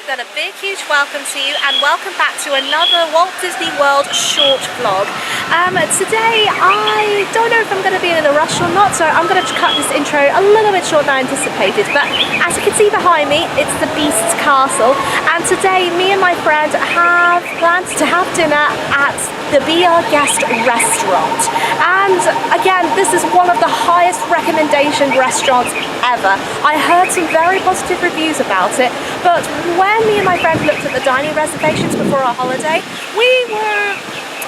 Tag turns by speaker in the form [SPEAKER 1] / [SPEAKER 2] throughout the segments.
[SPEAKER 1] then a big huge welcome to you and welcome back to another Walt Disney World short vlog. Today I don't know if I'm going to be in a rush or not, so I'm going to cut this intro a little bit shorter than I anticipated, but as you can see behind me, it's the Beast's Castle, and today me and my friend have planned to have dinner at the Be Our Guest restaurant. And again, this is one of the highest recommendation restaurants ever. I heard some very positive reviews about it, but when me and my friend looked at the dining reservations before our holiday, we were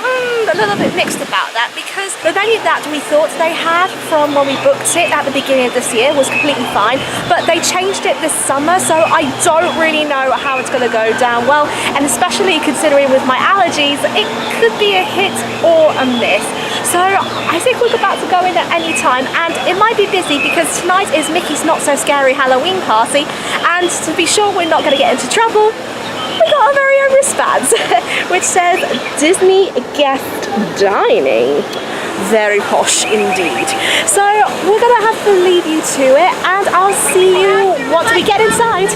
[SPEAKER 1] a little bit mixed about that, because the menu that we thought they had from when we booked it at the beginning of this year was completely fine, but they changed it this summer, so I don't really know how it's going to go down well, and especially considering with my allergies, it could be a hit or a miss. So I think we're about to go in at any time, and it might be busy because tonight is Mickey's Not So Scary Halloween party, and to be sure we're not going to get into trouble, we got a very own wristbands which says Disney Guest Dining. Very posh indeed. So we're gonna have to leave you to it, and I'll see you once we get inside.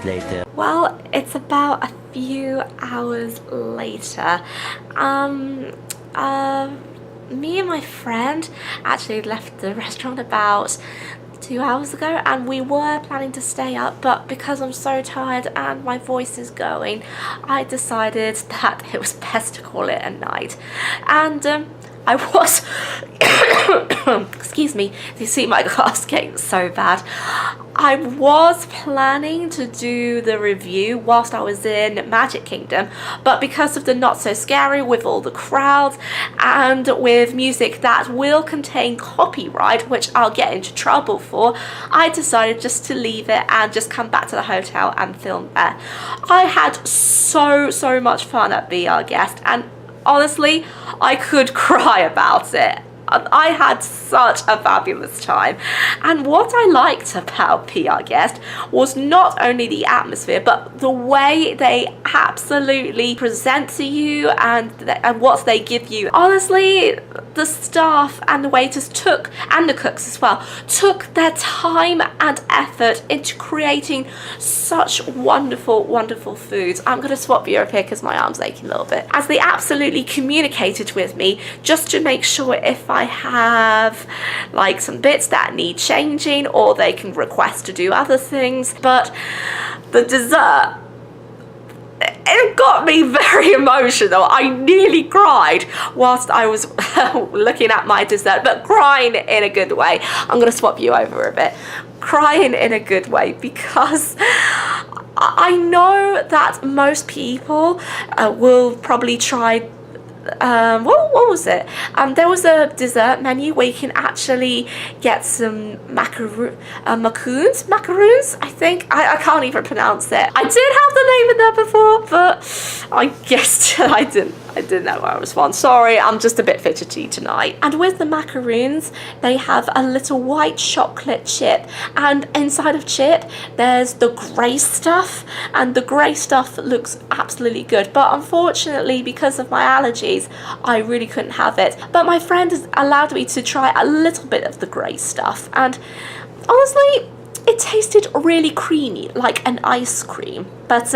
[SPEAKER 2] Later.
[SPEAKER 1] Well, it's about a few hours later. Me and my friend actually left the restaurant about 2 hours ago, and we were planning to stay up, but because I'm so tired and my voice is going, I decided that it was best to call it a night. And I was excuse me, you see my glass getting so bad. I was planning to do the review whilst I was in Magic Kingdom, but because of the Not So Scary with all the crowds and with music that will contain copyright, which I'll get into trouble for, I decided just to leave it and just come back to the hotel and film there. I had so much fun at Be Our Guest, and honestly, I could cry about it. I had such a fabulous time, and what I liked about Be Our Guest was not only the atmosphere, but the way they absolutely present to you and what they give you. Honestly, the staff and the waiters took, and the cooks as well, took their time and effort into creating such wonderful foods. I'm going to swap you up here because my arm's aching a little bit. As they absolutely communicated with me just to make sure if I have like some bits that need changing, or they can request to do other things. But the dessert,
[SPEAKER 2] it got me very emotional. I nearly cried whilst I was looking at my dessert, but crying in a good way. I'm going to swap you over a bit. Crying in a good way, because I know that most people will probably try what was it? There was a dessert menu where you can actually get some macaroons, I think. I can't even pronounce it. I did have the name in there before, but I guessed I didn't know where I was from. Sorry, I'm just a bit fidgety tonight. And with the macaroons, they have a little white chocolate chip, and inside of chip there's the grey stuff, and the grey stuff looks absolutely good, but unfortunately, because of my allergies, I really couldn't have it. But my friend has allowed me to try a little bit of the grey stuff, and honestly, it tasted really creamy, like an ice cream. But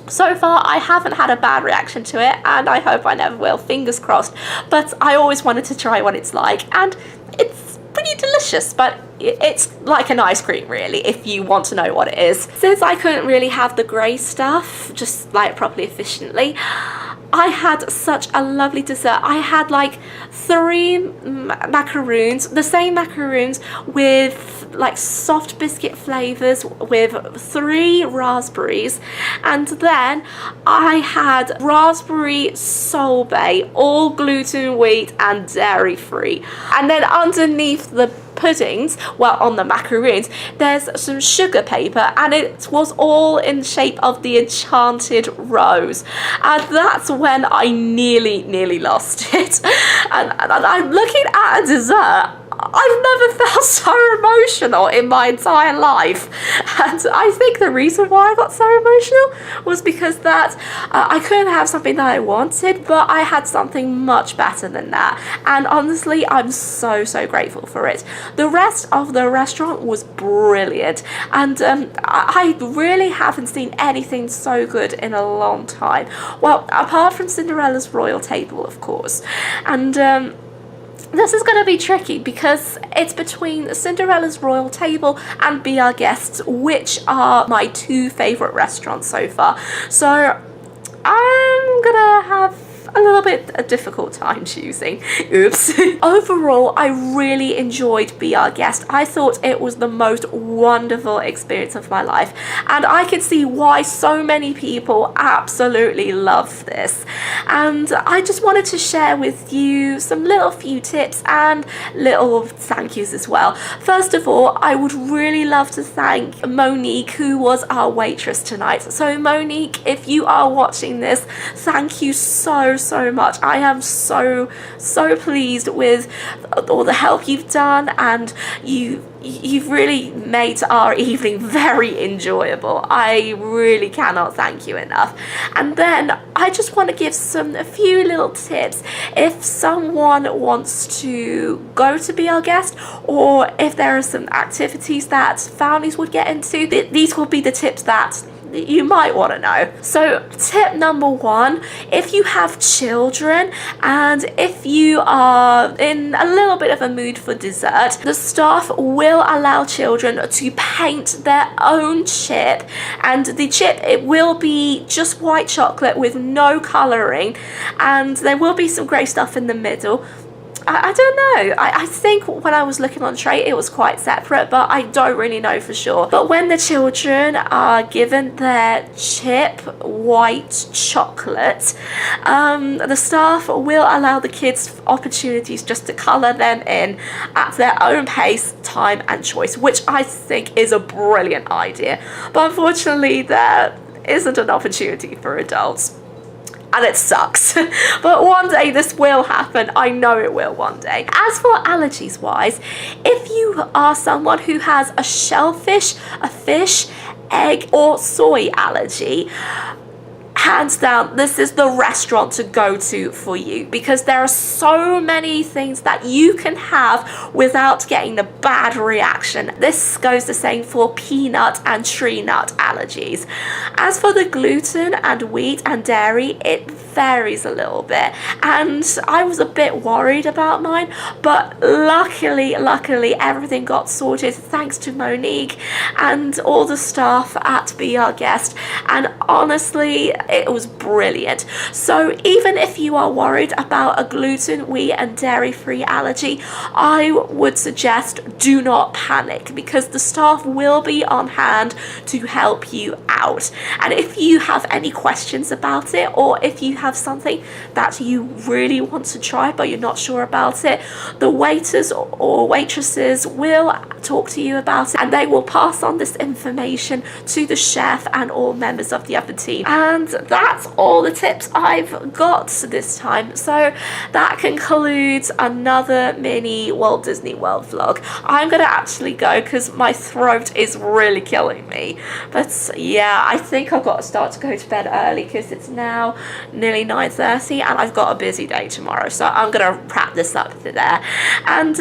[SPEAKER 2] so far, I haven't had a bad reaction to it, and I hope I never will, fingers crossed. But I always wanted to try what it's like, and it's pretty delicious, but it's like an ice cream, really, if you want to know what it is. Since I couldn't really have the grey stuff, just like properly efficiently, I had such a lovely dessert. I had like 3 macaroons, the same macaroons with like soft biscuit flavors with 3 raspberries, and then I had raspberry sorbet, all gluten, wheat and dairy free. And then underneath the puddings, well, on the macaroons, there's some sugar paper, and it was all in shape of the enchanted rose, and that's when I nearly lost it. And I'm looking at a dessert I've never felt so emotional in my entire life, and I think the reason why I got so emotional was because that I couldn't have something that I wanted, but I had something much better than that, and honestly I'm so grateful for it. The rest of the restaurant was brilliant, and I really haven't seen anything so good in a long time, well, apart from Cinderella's royal table, of course. And this is going to be tricky because it's between Cinderella's royal table and Be Our Guests, which are my 2 favourite restaurants so far. So I'm gonna have a little bit a difficult time choosing. Oops. Overall, I really enjoyed Be Our Guest. I thought it was the most wonderful experience of my life, and I could see why so many people absolutely love this. And I just wanted to share with you some little few tips and little thank yous as well. First of all, I would really love to thank Monique, who was our waitress tonight. So Monique, if you are watching this, thank you so much. I am so pleased with all the help you've done, and you've really made our evening very enjoyable. I really cannot thank you enough. And then I just want to give a few little tips if someone wants to go to Be Our Guest, or if there are some activities that families would get into. These will be the tips that you might want to know. So tip number 1, if you have children and if you are in a little bit of a mood for dessert, the staff will allow children to paint their own chip, and the chip, it will be just white chocolate with no colouring, and there will be some grey stuff in the middle. I don't know. I think when I was looking on the tray it was quite separate, but I don't really know for sure. But when the children are given their chip white chocolate, the staff will allow the kids opportunities just to colour them in at their own pace, time and choice, which I think is a brilliant idea. But unfortunately there isn't an opportunity for adults, and it sucks. But one day this will happen. I know it will one day. As for allergies wise, if you are someone who has a shellfish, a fish, egg or soy allergy, hands down, this is the restaurant to go to for you, because there are so many things that you can have without getting the bad reaction. This goes the same for peanut and tree nut allergies. As for the gluten and wheat and dairy, it varies a little bit, and I was a bit worried about mine, but luckily everything got sorted thanks to Monique and all the staff at Be Our Guest, and honestly it was brilliant. So even if you are worried about a gluten, wheat and dairy free allergy, I would suggest do not panic, because the staff will be on hand to help you out. And if you have any questions about it, or if you have something that you really want to try but you're not sure about it, the waiters or waitresses will talk to you about it, and they will pass on this information to the chef and all members of the other team. And that's all the tips I've got this time. So that concludes another mini Walt Disney World vlog. I'm gonna actually go because my throat is really killing me. But yeah, I think I've got to start to go to bed early because it's now nearly 9:30 and I've got a busy day tomorrow. So I'm gonna wrap this up there. And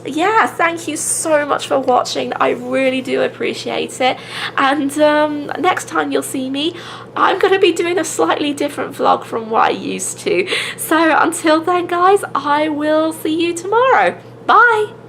[SPEAKER 2] yeah, thank you so much for watching. I really do appreciate it. And next time you'll see me, I'm going to be doing a slightly different vlog from what I used to. So until then guys, I will see you tomorrow. Bye!